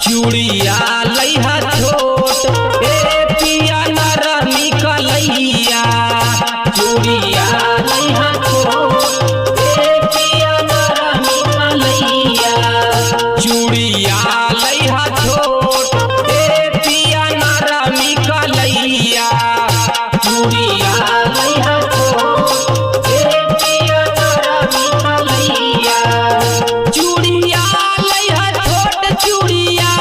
चूड़िया लइहा छोट ए पिया नरमी कलैया चूड़िया लइहा छोट ए पिया नरमी कलैया चूड़िया लइहा छोट ए पिया नरमी कलैया चूड़िया लइहा छोट ए पिया नरमी कलैया चूड़िया लइहा छोट चूड़िया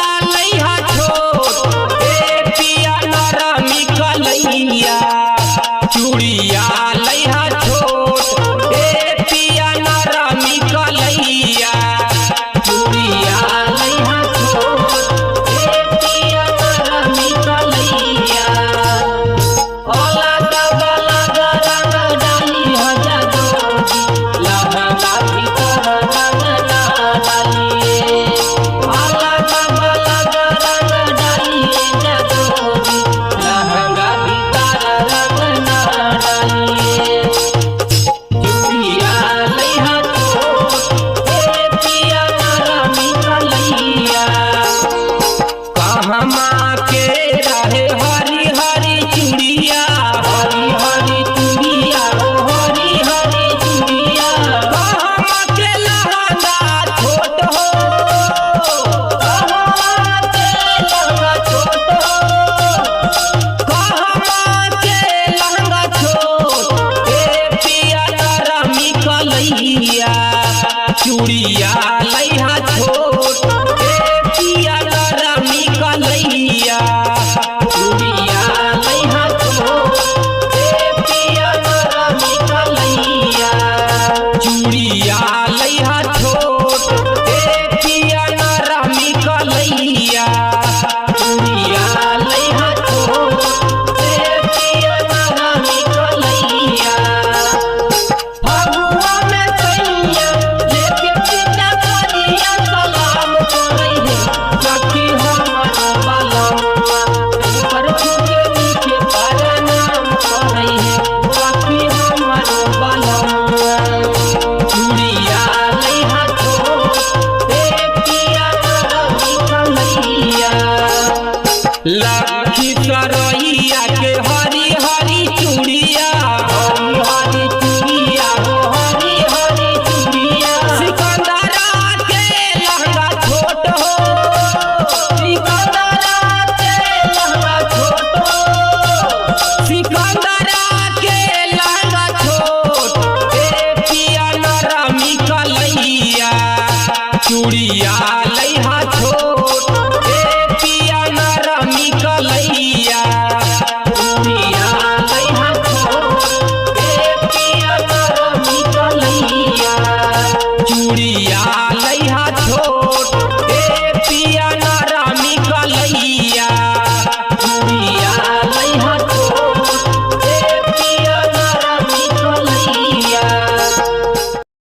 चूड़िया लइहा छोट ए पिया नरमी कलैया चूड़िया लइहा छोट ए पिया नरमी कलैया ओला डबला रंग डाली हो जादू लहंगा भीतर रंग ना डालिए ओला डबला रंग डाली जादू लहंगा भीतर रंग ना डालिए चूड़िया लइहा छोट ए पिया नरमी कलैया कहमा के रहे हरी हरी चूड़िया हरी हरी चूड़िया ओ हरी हरी चूड़िया कहमा के लहंगा छोट हो कहमा के लहंगा छोट हो कहमा के लहंगा छोट ए पिया नरमी कलैया चूड़िया